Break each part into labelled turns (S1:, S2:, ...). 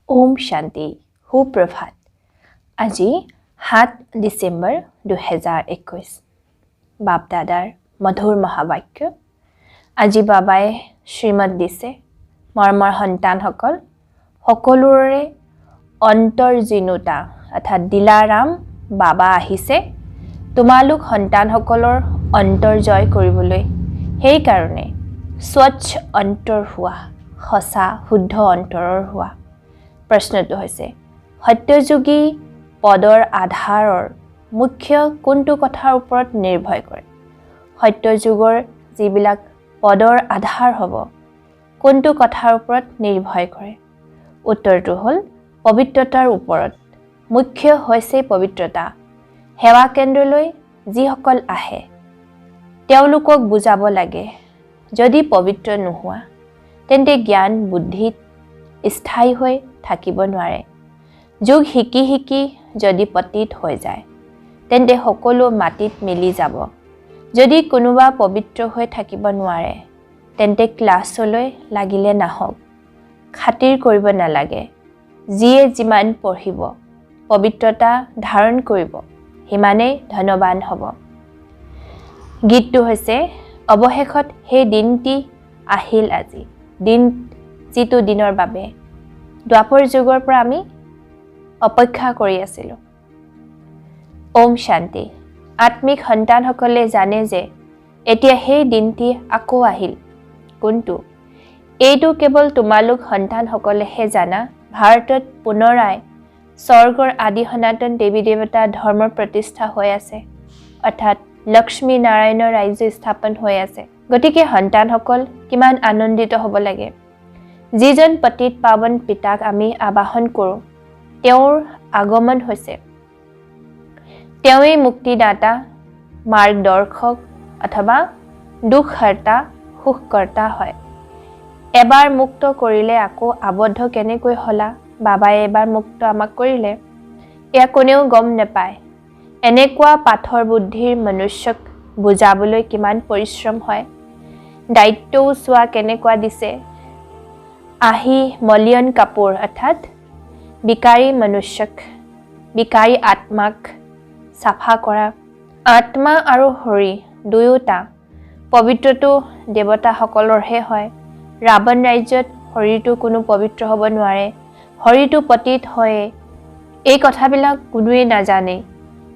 S1: ওম শান্তি সুপ্ৰভাত আজি 7 ডিসেম্বৰ 2021 বাপ দাদাৰ মধুৰ মহাবাক্য আজি বাবাই শ্ৰীমত দিছে মৰমৰ সন্তানসকল সকলোৰে অন্তৰ্জীনুতা অৰ্থাৎ দিলাৰাম বাবা আহিছে তোমালোক সন্তানসকলৰ অন্তৰ জয় কৰিবলৈ সেই কাৰণে স্বচ্ছ অন্তৰ হোৱা সঁচা শুদ্ধ অন্তৰৰ হোৱা প্ৰশ্নটো হৈছে সত্যযোগী পদৰ আধাৰৰ মুখ্য কোনটো কথাৰ ওপৰত নিৰ্ভৰ কৰে সত্যযুগৰ যিবিলাক পদৰ আধাৰ হ'ব কোনটো কথাৰ ওপৰত নিৰ্ভৰ কৰে উত্তৰটো হ'ল পবিত্ৰতাৰ ওপৰত মুখ্য হৈছে পবিত্ৰতা সেৱা কেন্দ্ৰলৈ যিসকল আহে তেওঁলোকক বুজাব লাগে যদি পবিত্ৰ নোহোৱা তেন্তে জ্ঞান বুদ্ধিত স্থায়ী হৈ থাকিব নোৱাৰে যোগ শিকি যদি পতিত হৈ যায় তেন্তে সকলো মাটিত মিলি যাব যদি কোনোবা পবিত্ৰ হৈ থাকিব নোৱাৰে তেন্তে ক্লাছলৈ লাগিলে নাহক খাতিৰ কৰিব নালাগে যিয়ে যিমান পঢ়িব পবিত্ৰতা ধাৰণ কৰিব হিমানে ধনবান হ'ব গীতটো হৈছে অৱশেষত সেই দিনটি আহিল আজি দিন যিটো দিনৰ বাবে দ্বাপৰ যুগৰ পৰা আমি অপেক্ষা কৰি আছিলোঁ ওম শান্তি আত্মিক সন্তানসকলে জানে যে এতিয়া সেই দিনটি আকৌ আহিল কোনটো এইটো কেৱল তোমালোক সন্তানসকলেহে জানা ভাৰতত পুনৰাই স্বৰ্গৰ আদি সনাতন দেৱী দেৱতা ধৰ্মৰ প্ৰতিষ্ঠা হৈ আছে অৰ্থাৎ লক্ষ্মী নাৰায়ণৰ ৰাজ্য স্থাপন হৈ আছে গতিকে সন্তানসকল কিমান আনন্দিত হ'ব লাগে যিজন পতিত পাৱন পিতাক আমি আবাহন কৰোঁ তেওঁৰ আগমন হৈছে তেওঁই মুক্তিদাতা মাৰ্গদৰ্শক অথবা দুখহৰ্তা সুখকৰ্তা হয় এবাৰ মুক্ত কৰিলে আকৌ আবদ্ধ কেনেকৈ হলা বাবাই এবাৰ মুক্ত আমাক কৰিলে এয়া কোনেও গম নাপায় এনেকুৱা পাথৰ বুদ্ধিৰ মনুষ্যক বুজাবলৈ কিমান পৰিশ্ৰম হয় দায়িত্বও চোৱা কেনেকুৱা দিছে আহি মলিয়ন কাপোৰ অৰ্থাৎ বিকাৰী মনুষ্যক বিকাৰী আত্মাক চাফা কৰা আত্মা আৰু হৰি দুয়োটা পবিত্ৰটো দেৱতাসকলৰহে হয় ৰাৱণ ৰাজ্যত হৰিটো কোনো পবিত্ৰ হ'ব নোৱাৰে হৰিটো পতিত হয়ে এই কথাবিলাক কোনোৱে নাজানে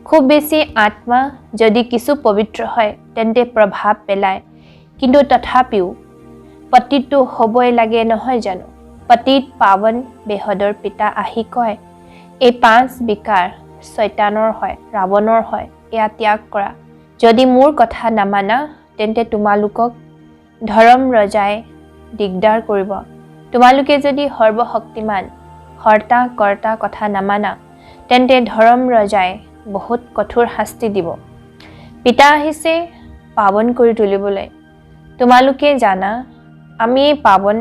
S1: খুব বেছি আত্মা যদি কিছু পবিত্ৰ হয় তেন্তে প্ৰভাৱ পেলায় কিন্তু তথাপিও পতিতটো হ'বই লাগে নহয় জানো পতিত পাৱন বেহদৰ পিতা আহি কয় এই 5 বিকাৰ শয়তানৰ হয় ৰাৱণৰ হয় এয়া ত্যাগ কৰা যদি মোৰ কথা নামানা তেন্তে তোমালোকক ধৰম ৰজাই দিগদাৰ কৰিব তোমালোকে যদি সৰ্বশক্তিমান হৰ্তা কৰ্তা কথা নামানা তেন্তে ধৰম ৰজাই বহুত কঠোৰ শাস্তি দিব পিতা আহিছে পাৱন কৰি তুলিবলৈ তোমালোকে জানা আমি পাৱন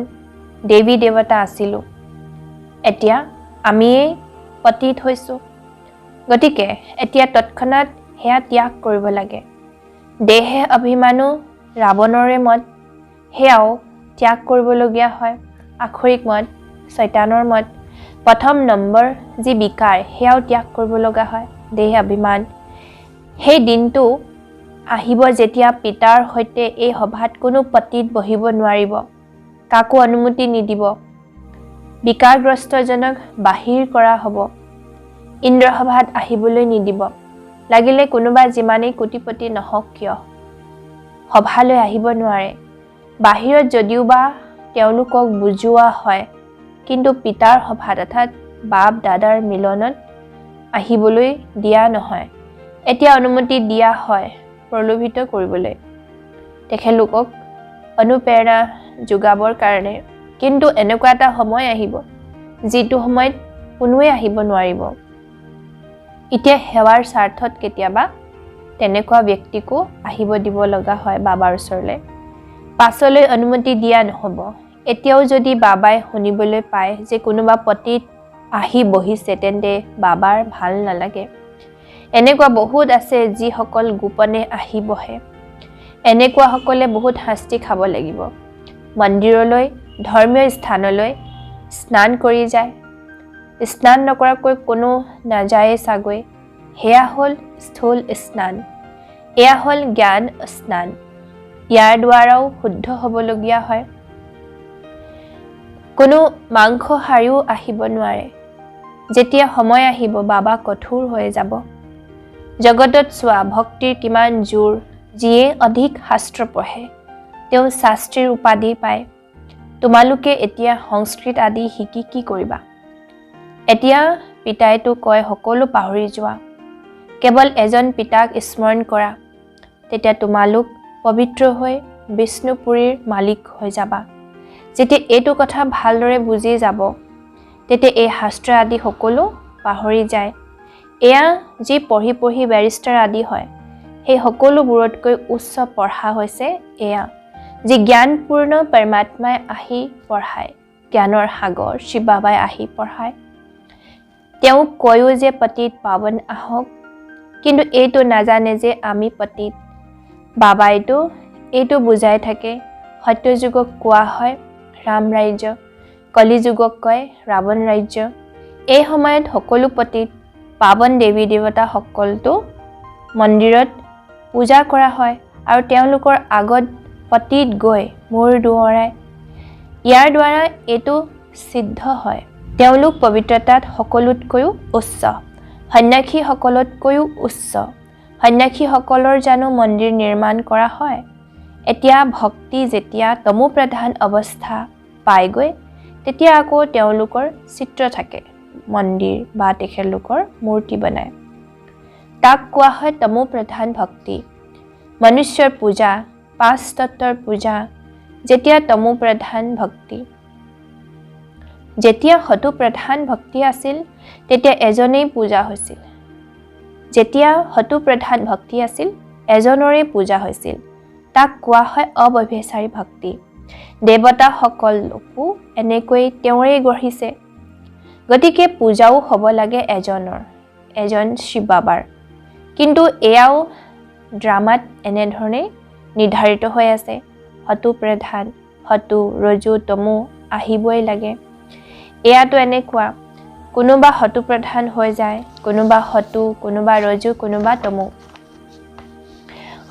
S1: দেৱী দেৱতা আছিলোঁ এতিয়া আমি পতিত হৈছোঁ গতিকে এতিয়া তৎক্ষণাত সেয়া ত্যাগ কৰিব লাগে দেহে অভিমানো ৰাৱণৰে মত সেয়াও ত্যাগ কৰিবলগীয়া হয় আখৰিক মত শয়তানৰ মত প্ৰথম নম্বৰ যি বিকাৰ সেয়াও ত্যাগ কৰিব লগা হয় দেহ অভিমান সেই দিনটো আহিব যেতিয়া পিতাৰ সৈতে এই সভাত কোনো পতিত বহিব নোৱাৰিব কাকো অনুমতি নিদিব বিকাৰগ্ৰস্তজনক বাহিৰ কৰা হ'ব ইন্দ্ৰসভাত আহিবলৈ নিদিব লাগিলে কোনোবা যিমানেই কোটিপতি নহওক কিয় সভালৈ আহিব নোৱাৰে বাহিৰত যদিও বা তেওঁলোকক বুজোৱা হয় কিন্তু পিতাৰ সভাত অৰ্থাৎ বাপ দাদাৰ মিলনত আহিবলৈ দিয়া নহয় এতিয়া অনুমতি দিয়া হয় প্ৰলোভিত কৰিবলৈ তেখেতলোকক অনুপ্ৰেৰণা যোগাবৰ কাৰণে কিন্তু এনেকুৱা এটা সময় আহিব যিটো সময়ত কোনোৱে আহিব নোৱাৰিব এতিয়া সেৱাৰ স্বাৰ্থত কেতিয়াবা তেনেকুৱা ব্যক্তিকো আহিব দিব লগা হয় বাবাৰ ওচৰলৈ পাছলৈ অনুমতি দিয়া নহ'ব এতিয়াও যদি বাবাই শুনিবলৈ পায় যে কোনোবা পতিত আহি বহিছে তেন্তে বাবাৰ ভাল নালাগে এনেকুৱা বহুত আছে যিসকল গোপনে আহি বহে এনেকুৱাসকলে বহুত শাস্তি খাব লাগিব মন্দিৰলৈ ধৰ্মীয় স্থানলৈ স্নান কৰি যায় স্নান নকৰাকৈ কোনো নাযায়ে চাগৈ। সেয়া হ'ল স্থূল স্নান, এয়া হ'ল জ্ঞান স্নান। ইয়াৰ দ্বাৰাও শুদ্ধ হ'বলগীয়া হয়। কোনো মাংসহাৰীও আহিব নোৱাৰে। যেতিয়া সময় আহিব বাবা কঠোৰ হৈ যাব। জগতত চোৱা ভক্তিৰ কিমান জোৰ। যিয়ে অধিক শাস্ত্ৰ পঢ়ে তেওঁ শাস্ত্ৰীৰ উপাধি পায়। তোমালোকে এতিয়া সংস্কৃত আদি শিকি কি কৰিবা? এতিয়া পিতাইতো কয় সকলো পাহৰি যোৱা, কেৱল এজন পিতাক স্মৰণ কৰা। তেতিয়া তোমালোক পবিত্ৰ হৈ বিষ্ণুপুৰীৰ মালিক হৈ যাবা। যেতিয়া এইটো কথা ভালদৰে বুজি যাব তেতিয়া এই শাস্ত্ৰ আদি সকলো পাহৰি যায়। এয়া যি পঢ়ি পঢ়ি বেৰিষ্টাৰ আদি হয় সেই সকলোবোৰতকৈ উচ্চ পঢ়া হৈছে এয়া, যি জ্ঞানপূৰ্ণ পৰমাত্মাই আহি পঢ়ায়। জ্ঞানৰ সাগৰ শিৱ বাবাই আহি পঢ়ায়। তেওঁ কয়ো যে পতিত পাৱন আহক, কিন্তু এইটো নাজানে যে আমি পতিত। বাবাইতো এইটো বুজাই থাকে। সত্যযুগক কোৱা হয় ৰাম ৰাজ্য, কলিযুগক কয় ৰাৱণ ৰাজ্য। এই সময়ত সকলো পতিত পাৱন দেৱী দেৱতাসকলতো মন্দিৰত পূজা কৰা হয় আৰু তেওঁলোকৰ আগত পতিত গৈ মূৰ দোঁৱৰাই। ইয়াৰ দ্বাৰা এইটো সিদ্ধ হয় তেওঁলোক পবিত্ৰতাত সকলোতকৈও উচ্চ, সন্ন্যাসীসকলতকৈও উচ্চ। সন্ন্যাসীসকলৰ জানো মন্দিৰ নিৰ্মাণ কৰা হয়? এতিয়া ভক্তি যেতিয়া তমোপ্ৰধান অৱস্থা পায়গৈ তেতিয়া আকৌ তেওঁলোকৰ চিত্ৰ থাকে, মন্দিৰ বা তেখেতলোকৰ মূৰ্তি বনায়। তাক কোৱা হয় তমোপ্ৰধান ভক্তি। মনুষ্যৰ পূজা, পাঁচ তত্ত্বৰ পূজা যেতিয়া তমোপ্ৰধান ভক্তি। যেতিয়া সতোপ্ৰধান ভক্তি আছিল তেতিয়া এজনেই পূজা হৈছিল। যেতিয়া সতোপ্ৰধান ভক্তি আছিল এজনৰে পূজা হৈছিল। তাক কোৱা হয় অব্যভিচাৰী ভক্তি। দেৱতাসকলকো এনেকৈ তেওঁৰে গঢ়িছে। গতিকে পূজাও হ'ব লাগে এজনৰ, এজন শিৱ বাবাৰ। কিন্তু এয়াও ড্ৰামাত এনেধৰণে নিৰ্ধাৰিত হৈ আছে। সতোপ্ৰধান, সতো, ৰজু, তমো আহিবই লাগে। এয়াতো এনেকুৱা, কোনোবা সতোপ্ৰধান হৈ যায়, কোনোবা সতো, কোনোবা ৰজু, কোনোবা তমো।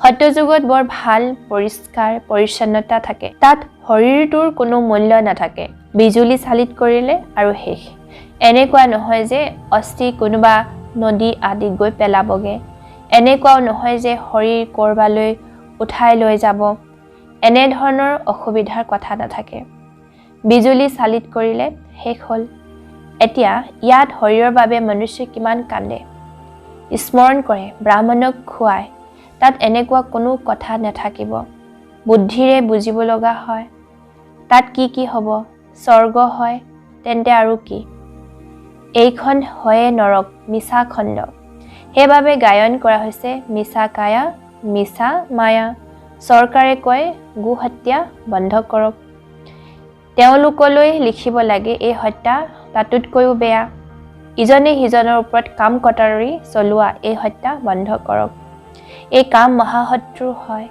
S1: সত্যযুগত বৰ ভাল পৰিষ্কাৰ পৰিচ্ছন্নতা থাকে। তাত শৰীৰটোৰ কোনো মূল্য নাথাকে। বিজুলী চালিত কৰিলে আৰু শেষ। এনেকুৱা নহয় যে অস্থি কোনোবা নদী আদিত গৈ পেলাবগে। এনেকুৱাও নহয় যে শৰীৰ ক'ৰবালৈ উঠাই লৈ যাব। এনেধৰণৰ অসুবিধাৰ কথা নাথাকে। বিজুলী চালিত কৰিলে শেষ হ'ল। এতিয়া ইয়াত শৰীৰৰ বাবে মনুষ্য কিমান কান্দে, স্মৰণ কৰে, ব্ৰাহ্মণক খুৱায়। তাত এনেকুৱা কোনো কথা নাথাকিব। বুদ্ধিৰে বুজিব লগা হয়। তাত কি কি হ'ব? স্বৰ্গ হয় তেন্তে আৰু কি? এইখন হয়ে নৰক, মিছা খণ্ড। সেইবাবে গায়ন কৰা হৈছে মিছা কায়া, মিছা মায়া। চৰকাৰে কয় গো হত্যা বন্ধ কৰক। তেওঁলোকলৈ লিখিব লাগে এই হত্যা তাতোতকৈও বেয়া। ইজনে সিজনৰ ওপৰত কাম কটাৰী চলোৱা এই হত্যা বন্ধ কৰক। এই কাম মহাশত্ৰু হয়।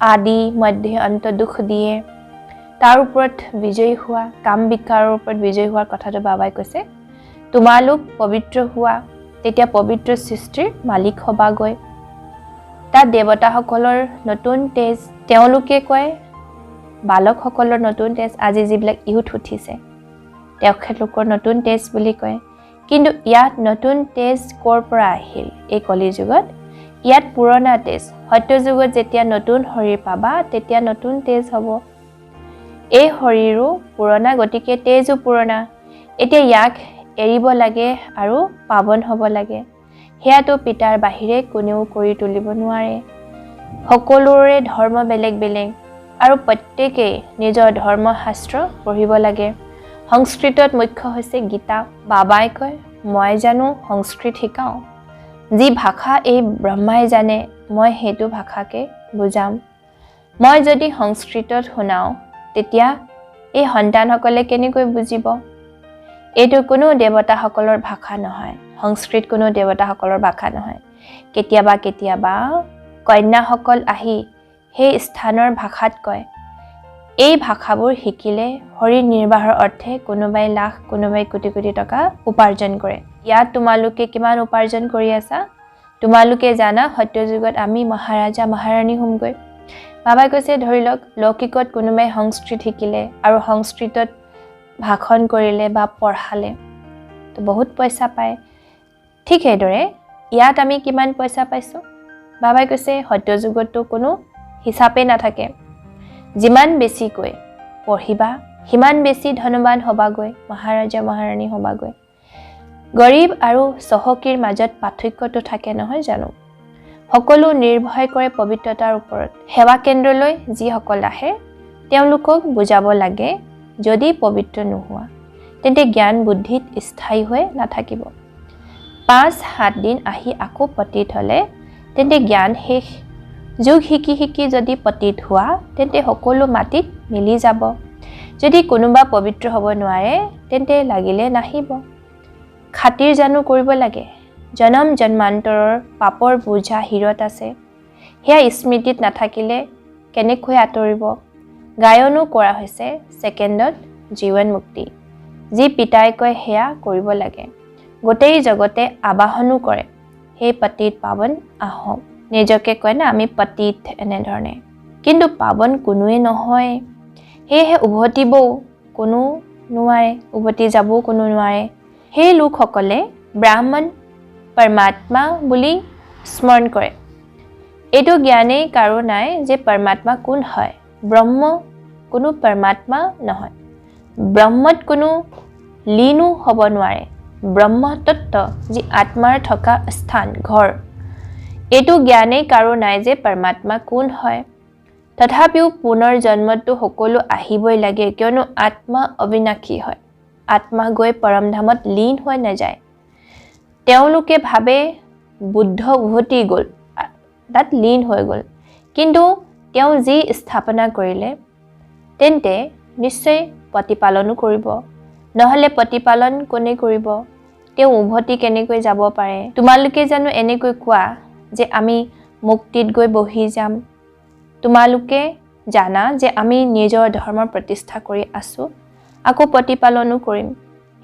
S1: আদি মধ্যে অন্ত দুখ দিয়ে। তাৰ ওপৰত বিজয়ী হোৱা, কাম বিকাৰৰ ওপৰত বিজয়ী হোৱাৰ কথাটো বাবাই কৈছে। তোমালোক পবিত্ৰ হোৱা, তেতিয়া পবিত্ৰ সৃষ্টিৰ মালিক হবাগৈ। তাত দেৱতাসকলৰ নতুন তেজ, তেওঁলোকে কয় বালকসকলৰ নতুন তেজ। আজি যিবিলাক ইউথ উঠিছে তেখেতলোকৰ নতুন তেজ বুলি কয়। কিন্তু ইয়াত নতুন তেজ ক'ৰ পৰা আহিল? এই কলিযুগত ইয়াত পুৰণা তেজ। সত্যযুগত যেতিয়া নতুন শৰীৰ পাবা তেতিয়া নতুন তেজ হ'ব। এই শৰীৰো পুৰণা, গতিকে তেজো পুৰণা। এতিয়া ইয়াক এৰিব লাগে আৰু পাৱন হ'ব লাগে। সেয়াতো পিতাৰ বাহিৰে কোনেও কৰি তুলিব নোৱাৰে। সকলোৰে ধৰ্ম বেলেগ বেলেগ আৰু প্ৰত্যেকেই নিজৰ ধৰ্মশাস্ত্ৰ পঢ়িব লাগে। সংস্কৃতত মুখ্য হৈছে গীতা। বাবাই কয় মই জানো সংস্কৃত শিকাওঁ। যি ভাষা এই ব্ৰহ্মাই জানে মই সেইটো ভাষাকে বুজাম। মই যদি সংস্কৃতত শুনাওঁ তেতিয়া এই সন্তানসকলে কেনেকৈ বুজিব? এইটো কোনো দেৱতাসকলৰ ভাষা নহয়। সংস্কৃত কোনো দেৱতাসকলৰ ভাষা নহয়। কেতিয়াবা কেতিয়াবা কন্যাসকল আহি সেই স্থানৰ ভাষাত কয়। এই ভাষাবোৰ শিকিলে শৰীৰ নিৰ্বাহৰ অৰ্থে কোনোবাই লাখ কোনোবাই কোটি কোটি টকা উপাৰ্জন কৰে। ইয়াত তোমালোকে কিমান উপাৰ্জন কৰি আছা? তোমালোকে জানা সত্যযুগত আমি মহাৰাজা মহাৰাণী হ'মগৈ। বাবাই কৈছে ধৰি লওক লৌকিকত কোনোবাই সংস্কৃত শিকিলে আৰু সংস্কৃতত ভাষণ কৰিলে বা পঢ়ালে তো বহুত পইচা পায়। ঠিক সেইদৰে ইয়াত আমি কিমান পইচা পাইছোঁ? বাবাই কৈছে সত্যযুগততো কোনো হিচাপে নাথাকে। যিমান বেছিকৈ পঢ়িবা সিমান বেছি ধনবান হ'বাগৈ, মহাৰাজা মহাৰাণী হ'বাগৈ। গৰীব আৰু চহকীৰ মাজত পাৰ্থক্যটো থাকে নহয় জানো? সকলো নিৰ্ভয় কৰে পবিত্ৰতাৰ ওপৰত। সেৱা কেন্দ্ৰলৈ যিসকল আহে তেওঁলোকক বুজাব লাগে যদি পবিত্ৰ নোহোৱা তেন্তে জ্ঞান বুদ্ধিত স্থায়ী হৈ নাথাকিব। 5-7 দিন আহি আকৌ পতিত হ'লে তেন্তে জ্ঞান শেষ। যুগ শিকি শিকি যদি পতিত হোৱা তেন্তে সকলো মাটিত মিলি যাব। যদি কোনোবা পবিত্ৰ হ'ব নোৱাৰে তেন্তে লাগিলে নাহিব। খাতিৰ জানো কৰিব লাগে? জনম জন্মান্তৰৰ পাপৰ বোজা শিৰত আছে, সেয়া স্মৃতিত নাথাকিলে কেনেকৈ আঁতৰিব? গায়নো কৰা হৈছে ছেকেণ্ডত জীৱন মুক্তি। যি পিতাই কয় সেয়া কৰিব লাগে। গোটেই জগতে আবাহনো কৰে সেই পতিত পাৱন আহক। নিজকে কয় না আমি পতিত এনেধৰণে, কিন্তু পাৱন কোনোৱে নহয়। সেয়েহে উভতিবও কোনো নোৱাৰে, উভতি যাবও কোনো নোৱাৰে। সেই লোকসকলে ব্ৰাহ্মণ পৰমাত্মা বুলি স্মৰণ কৰে। এইটো জ্ঞানেই কাৰো নাই যে পৰমাত্মা কোন হয়। ব্ৰহ্ম কোনো পৰমাত্মা নহয়। ব্ৰহ্মত কোনো লীনো হ'ব নোৱাৰে। ব্ৰহ্ম তত্ত্ব যি আত্মাৰ থকা স্থান, ঘৰ, এইটো জ্ঞানেই কাৰো নাই যে পৰমাত্মা কোন হয়। তথাপিও পুনৰ জন্মতো সকলো আহিবই লাগে, কিয়নো আত্মা অবিনাশী হয়। আত্মা গৈ পৰমধামত লীন হৈ নাযায়। তেওঁলোকে ভাবে বুদ্ধ উভতি গ'ল, তাত লীন হৈ গ'ল, কিন্তু তেওঁ যি স্থাপনা কৰিলে তেন্তে নিশ্চয় প্ৰতিপালনো কৰিব। নহ'লে প্ৰতিপালন কোনে কৰিব? তেওঁ উভতি কেনেকৈ যাব পাৰে? তোমালোকে জানো এনেকৈ কোৱা যে আমি মুক্তিত গৈ বহি যাম? তোমালোকে জানা যে আমি নিজৰ ধৰ্মৰ প্ৰতিষ্ঠা কৰি আছোঁ, আকৌ প্ৰতিপালনো কৰিম।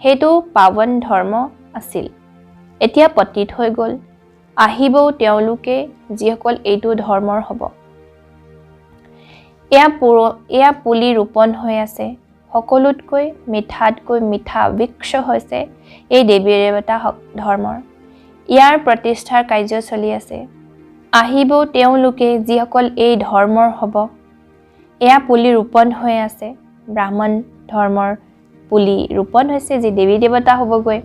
S1: সেইটো পাৱন ধৰ্ম আছিল, এতিয়া পতিত হৈ গ'ল। আহিবও তেওঁলোকে যিসকল এইটো ধৰ্মৰ হ'ব। এয়া পুলি ৰোপণ হৈ আছে। সকলোতকৈ মিঠাতকৈ মিঠা বৃক্ষ হৈছে এই দেৱী দেৱতা ধৰ্মৰ। ইয়াৰ প্ৰতিষ্ঠাৰ কাৰ্য চলি আছে। আহিবও তেওঁলোকে যিসকল এই ধৰ্মৰ হ'ব। এয়া পুলি ৰোপণ হৈ আছে। ব্ৰাহ্মণ ধৰ্মৰ পুলি ৰোপণ হৈছে যি দেৱী দেৱতা হ'বগৈ।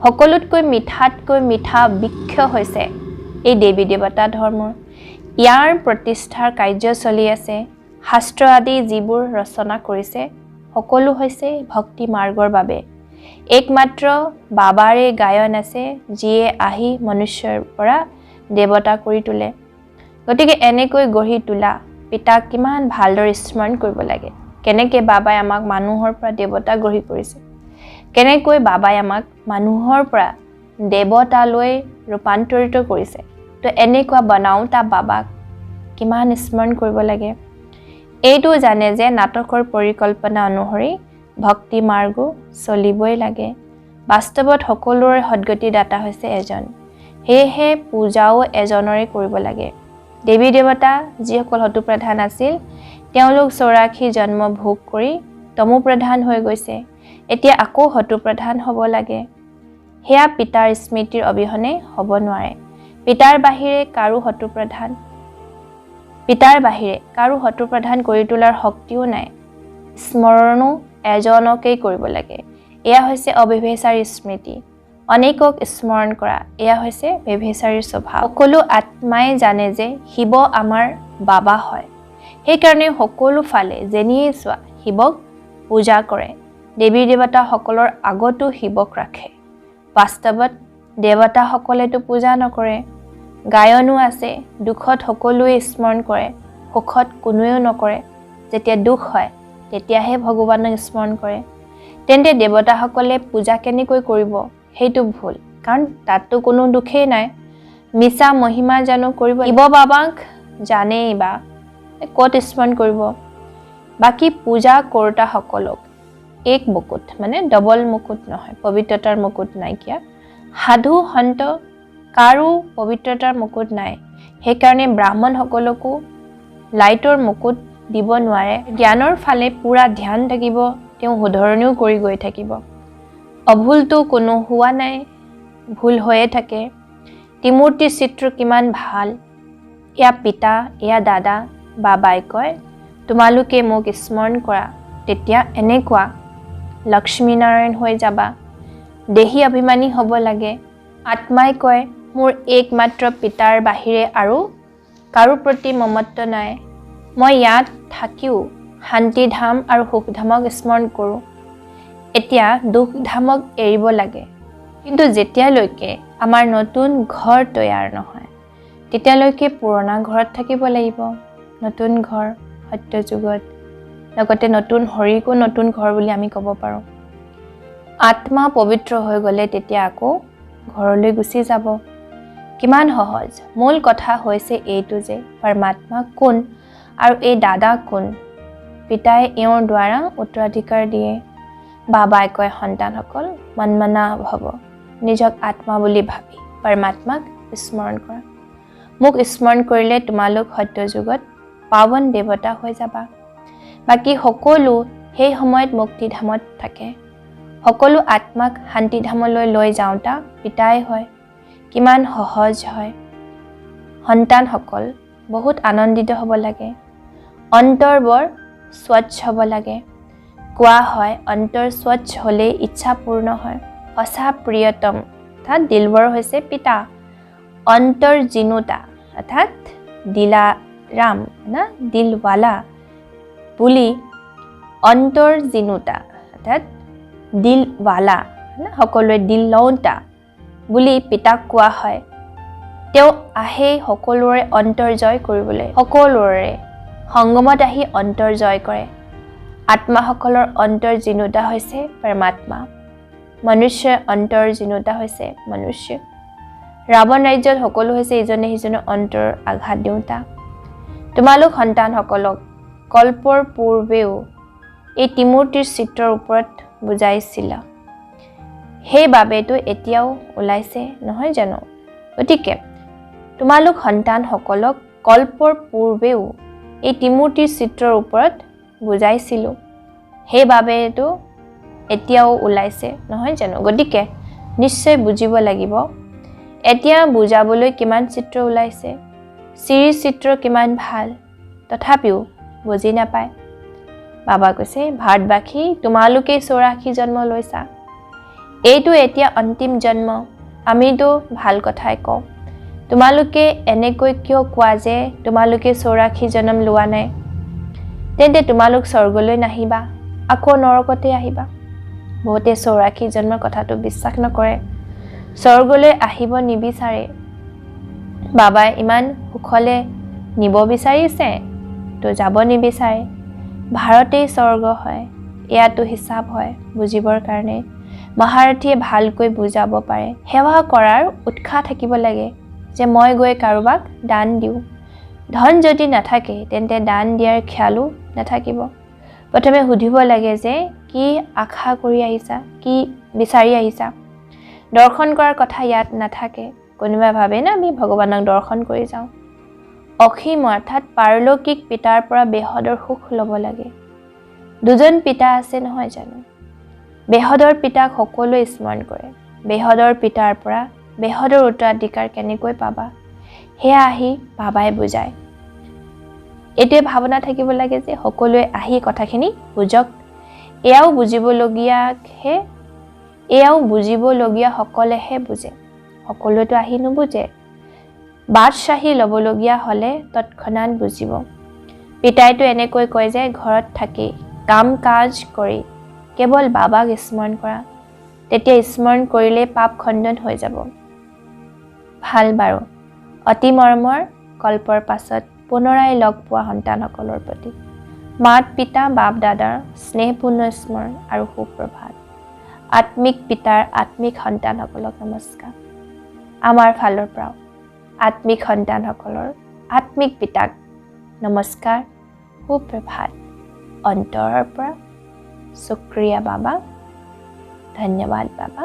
S1: সকলোতকৈ মিঠাতকৈ মিঠা বৃক্ষ হৈছে এই দেৱী দেৱতা ধৰ্মৰ। ইয়াৰ প্ৰতিষ্ঠাৰ কাৰ্য চলি আছে। শাস্ত্ৰ আদি যিবোৰ ৰচনা কৰিছে সকলো হৈছে ভক্তি মাৰ্গৰ বাবে। একমাত্ৰ বাবাৰে গায়ন আছে যিয়ে আহি মনুষ্যৰ পৰা দেৱতা কৰি তোলে। গতিকে এনেকৈ গঢ়ি তোলা পিতাক কিমান ভালদৰে স্মৰণ কৰিব লাগে। কেনেকৈ বাবাই আমাক মানুহৰ পৰা দেৱতা গঢ়ি কৰিছে, কেনেকৈ বাবাই আমাক মানুহৰ পৰা দেৱতালৈ ৰূপান্তৰিত কৰিছে। তো এনেকুৱা বনাওঁতা বাবাক কিমান স্মৰণ কৰিব লাগে। এইটো জানে যে নাটকৰ পৰিকল্পনা অনুসৰি ভক্তি মাৰ্গ চলিবই লাগে। বাস্তৱত সকলোৰে সদ্গতি দাতা হৈছে এজন, সেয়েহে পূজাও এজনৰে কৰিব লাগে। দেৱী দেৱতা যিসকল হতুপ্ৰধান আছিল তেওঁলোক 84 জন্ম ভোগ কৰি তমোপ্ৰধান হৈ গৈছে। এতিয়া আকৌ হতুপ্ৰধান হ'ব লাগে। সেয়া পিতাৰ স্মৃতিৰ অবিহনে হ'ব নোৱাৰে। পিতাৰ বাহিৰে কাৰো হতুপ্ৰধান কৰি তোলাৰ শক্তিও নাই। স্মৰণো এজনকেই কৰিব লাগে। এয়া হৈছে অবিভেচাৰী স্মৃতি। অনেকক স্মৰণ কৰা এয়া হৈছে বিভেচাৰীৰ স্বভাৱ। সকলো আত্মাই জানে যে শিৱ আমাৰ বাবা হয়। সেইকাৰণে সকলো ফালে যেনিয়ে চোৱা শিৱক পূজা কৰে। দেৱী দেৱতাসকলৰ আগতো শিৱক ৰাখে। বাস্তৱত দেৱতাসকলেতো পূজা নকৰে। গায়নো আছে, দুখত সকলোৱে স্মৰণ কৰে, সুখত কোনোৱেও নকৰে। যেতিয়া দুখ হয় তেতিয়াহে ভগৱানক স্মৰণ কৰে। তেন্তে দেৱতাসকলে পূজা কেনেকৈ কৰিব? সেইটো ভুল, কাৰণ তাততো কোনো দুখেই নাই। মিছা মহিমা জানো কৰিব? শিৱ বাবাক জানেই বা ক'ত স্মৰণ কৰিব? বাকী পূজা কৰোঁতাসকলক এক মুকুট মানে ডবল মুকুট নহয়, পবিত্ৰতাৰ মুকুট নাইকিয়া। সাধু সন্ত কাৰো পবিত্ৰতাৰ মুকুট নাই, সেইকাৰণে ব্ৰাহ্মণসকলকো লাইটৰ মুকুট দিব নোৱাৰে। জ্ঞানৰ ফালে পূৰা ধ্যান থাকিব, তেওঁ শুধৰণিও কৰি গৈ থাকিব। অভুলটো কোনো হোৱা নাই, ভুল হৈয়ে থাকে। ত্ৰিমূৰ্তি চিত্ৰ কিমান ভাল, এয়া পিতা, এয়া দাদা। বাবাই কয় তোমালোকে মোক স্মৰণ কৰা, তেতিয়া এনেকুৱা লক্ষ্মীনাৰায়ণ হৈ যাবা। দেহী অভিমানী হ'ব লাগে। আত্মাই কয় মোৰ একমাত্ৰ পিতাৰ বাহিৰে আৰু কাৰো প্ৰতি মমত্ব নাই। মই ইয়াত থাকিও শান্তিধাম আৰু সুখধামক স্মৰণ কৰোঁ। এতিয়া দুখধামক এৰিব লাগে, কিন্তু যেতিয়ালৈকে আমাৰ নতুন ঘৰ তৈয়াৰ নহয় তেতিয়ালৈকে পুৰণা ঘৰত থাকিব লাগিব। নতুন ঘৰ সত্যযুগত, লগতে নতুন হৰিকো নতুন ঘৰ বুলি আমি ক'ব পাৰোঁ। আত্মা পবিত্ৰ হৈ গ'লে তেতিয়া আকৌ ঘৰলৈ গুচি যাব। কিমান সহজ। মূল কথা হৈছে এইটো যে পৰমাত্মা কোন আৰু এই দাদা কোন। পিতাই এওঁৰ দ্বাৰা উত্তৰাধিকাৰ দিয়ে। বাবাই কয় সন্তানসকল মনমনা হ'ব, নিজক আত্মা বুলি ভাবি পৰমাত্মাক স্মৰণ কৰা। মোক স্মৰণ কৰিলে তোমালোক সত্যযুগত পাৱন দেৱতা হৈ যাবা। বাকী সকলো সেই সময়ত মুক্তিধামত থাকে। সকলো আত্মাক শান্তিধামলৈ লৈ যাওঁতা পিতাই হয়। কিমান সহজ হয়। সন্তানসকল বহুত আনন্দিত হ'ব লাগে। অন্তৰ বৰ স্বচ্ছ হ'ব লাগে। কোৱা হয় অন্তৰ স্বচ্ছ হ'লেই ইচ্ছা পূৰ্ণ হয়। সঁচা প্ৰিয়তম অৰ্থাৎ দিলবৰ হৈছে পিতা। অন্তৰ জিনুতা অৰ্থাৎ দিলাৰাম না দিলৱালা বুলি অন্তৰ জিনুতা অৰ্থাৎ দিলৱালা সকলোৱে দিল লওঁতা বুলি পিতাক কোৱা হয়। তেওঁ আহে সকলোৰে অন্তৰ জয় কৰিবলৈ, সকলোৰে সংগমত আহি অন্তৰ জয় কৰে। আত্মাসকলৰ অন্তৰ জিনুতা হৈছে পৰমাত্মা, মনুষ্যৰ অন্তৰ জিনুতা হৈছে মনুষ্য। ৰাৱণ ৰাজ্যত সকলো হৈছে ইজনে সিজনৰ অন্তৰ আঘাত দিওঁতা। তোমালোক সন্তানসকলক কল্পৰ পূৰ্বেও এই ত্ৰিমূৰ্তিৰ চিত্ৰৰ ওপৰত বুজাইছিলা, সেইবাবেতো এতিয়াও ওলাইছে নহয় জানো। গতিকে তোমালোক সন্তানসকলক কল্পৰ পূৰ্বেও এই ত্ৰিমূৰ্তিৰ চিত্ৰৰ ওপৰত বুজাইছিলোঁ, সেইবাবেতো এতিয়াও ওলাইছে নহয় জানো। গতিকে নিশ্চয় বুজিব লাগিব। এতিয়া বুজাবলৈ কিমান চিত্ৰ ওলাইছে, শ্ৰী চিত্ৰ কিমান ভাল, তথাপিও বুজি নাপায়। বাবা কৈছে ভাৰতবাসী তোমালোকেই 84 জন্ম লৈছা, এইটো এতিয়া অন্তিম জন্ম। আমিতো ভাল কথাই কওঁ, তোমালোকে এনেকৈ কিয় কোৱা যে তোমালোকে 84 জন্ম লোৱা নাই। তেন্তে তোমালোক স্বৰ্গলৈ নাহিবা, আকৌ নৰকতে আহিবা। বহুতে 84 জন্মৰ কথাটো বিশ্বাস নকৰে, স্বৰ্গলৈ আহিব নিবিচাৰে। বাবাই ইমান সুখলৈ নিব বিচাৰিছে তো যাব নিবিচাৰে। ভাৰতেই স্বৰ্গ হয়, এয়াতো হিচাপ হয় বুজিবৰ কাৰণে। মহাৰথীয়ে ভালকৈ বুজাব পাৰে। সেৱা কৰাৰ উৎসাহ থাকিব লাগে যে মই গৈ কাৰোবাক দান দিওঁ। ধন যদি নাথাকে তেন্তে দান দিয়াৰ খিয়ালো নাথাকিব। প্ৰথমে সুধিব লাগে যে কি আশা কৰি আহিছা, কি বিচাৰি আহিছা। দৰ্শন কৰাৰ কথা ইয়াত নাথাকে। কোনোবাই ভাবে না আমি ভগৱানক দৰ্শন কৰি যাওঁ। অসীম অৰ্থাৎ পাৰলৌকিক পিতাৰ পৰা বেহদৰ সুখ ল'ব লাগে। দুজন পিতা আছে নহয় জানো। বেহদৰ পিতাক সকলোৱে স্মৰণ কৰে। বেহদৰ পিতাৰ পৰা বেহদৰ উত্তৰাধিকাৰ কেনেকৈ পাবা, সেয়া আহি বাবাই বুজায়। এইটোৱে ভাৱনা থাকিব লাগে যে সকলোৱে আহি কথাখিনি বুজক। এয়াও বুজিবলগীয়া সকলেহে বুজে, সকলোৱেতো আহি নুবুজে। বাদশ্বাহী ল'বলগীয়া হ'লে তৎক্ষণাত বুজিব। পিতাইতো এনেকৈ কয় যে ঘৰত থাকি কাম কাজ কৰি কেৱল বাবাক স্মৰণ কৰা, তেতিয়া স্মৰণ কৰিলে পাপ খণ্ডন হৈ যাব। ভাল বাৰু, অতি মৰমৰ কল্পৰ পাছত পুনৰাই লগ পোৱা সন্তানসকলৰ প্ৰতি মাত পিতা বাপ দাদাৰ স্নেহপূৰ্ণ স্মৰণ আৰু সুপ্ৰভাত। আত্মিক পিতাৰ আত্মিক সন্তানসকলক নমস্কাৰ। আমাৰ ফালৰ পৰাও আত্মিক সন্তানসকলৰ আত্মিক পিতাক নমস্কাৰ, সুপ্ৰভাত। অন্তৰৰ পৰা শুক্ৰিয়া বাবা, ধন্যবাদ বাবা।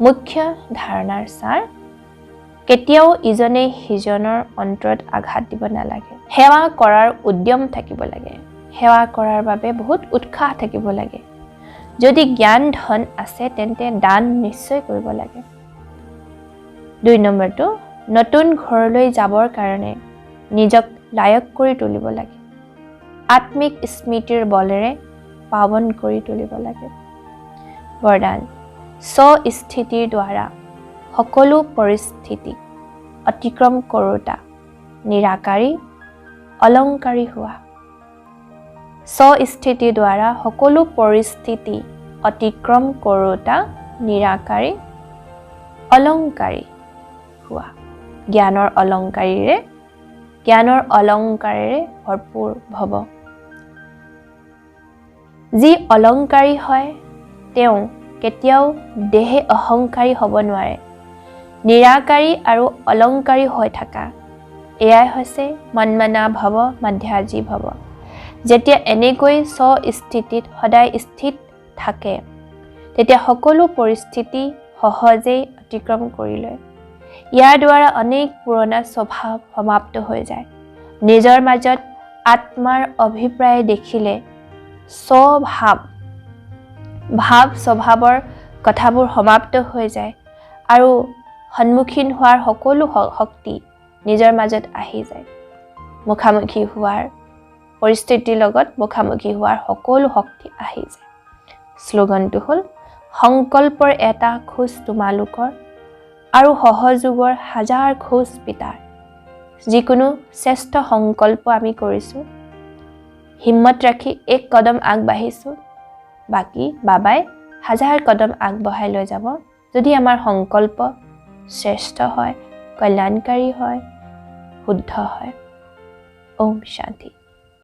S1: মুখ্য ধাৰণাৰ সাৰ, কেতিয়াও ইজনে সিজনৰ অন্তৰত আঘাত দিব নালাগে। সেৱা কৰাৰ উদ্যম থাকিব লাগে। সেৱা কৰাৰ বাবে বহুত উৎসাহ থাকিব লাগে। যদি জ্ঞান ধন আছে তেন্তে দান নিশ্চয় কৰিব লাগে। 2 নম্বৰটো, নতুন ঘৰলৈ যাবৰ কাৰণে নিজক লায়ক কৰি তুলিব লাগে। আত্মিক স্মৃতিৰ বলেৰে পাৱন কৰি তুলিব লাগে। বৰদান, স্বস্থিতিৰ দ্বাৰা সকলো পৰিস্থিতি অতিক্ৰম কৰোঁতা নিৰাকাৰী অলংকাৰী হোৱা। স্বস্থিতিৰ দ্বাৰা সকলো পৰিস্থিতি অতিক্ৰম কৰোঁতা নিৰাকাৰী অলংকাৰী হোৱা। জ্ঞানৰ অলংকাৰেৰে ভৰপূৰ ভৱ। যি অলংকাৰী হয় তেওঁ কেতিয়াও দেহে অহংকাৰী হ'ব নোৱাৰে। নিৰাকাৰী আৰু অলংকাৰী হৈ থকা, এয়াই হৈছে মন্মনা ভৱ মধ্যাজী ভৱ। যেতিয়া এনেকৈ স্বস্থিতিত সদায় স্থিত থাকে তেতিয়া সকলো পৰিস্থিতি সহজেই অতিক্ৰম কৰি লয়। ইয়াৰ দ্বাৰা অনেক পুৰণা স্বভাৱ সমাপ্ত হৈ যায়। নিজৰ মাজত আত্মাৰ অভিপ্ৰায় দেখিলে স্বভাৱৰ কথাবোৰ সমাপ্ত হৈ যায় আৰু সন্মুখীন হোৱাৰ সকলো শক্তি নিজৰ মাজত আহি যায়। মুখামুখি হোৱাৰ পৰিস্থিতিৰ লগত মুখামুখি হোৱাৰ সকলো শক্তি আহি যায়। শ্লোগানটো হ'ল, সংকল্পৰ এটা খোজ তোমালোকৰ আৰু সহযোগৰ 1000 খোজ পিতাৰ। যিকোনো শ্ৰেষ্ঠ সংকল্প আমি কৰিছোঁ, হিম্মত ৰাখি এক কদম আগবাঢ়িছোঁ, বাকী বাবাই 1000 কদম আগবঢ়াই লৈ যাব। যদি আমাৰ সংকল্প শ্ৰেষ্ঠ হয়, কল্যাণকাৰী হয়, শুদ্ধ হয়। ওম শান্তি।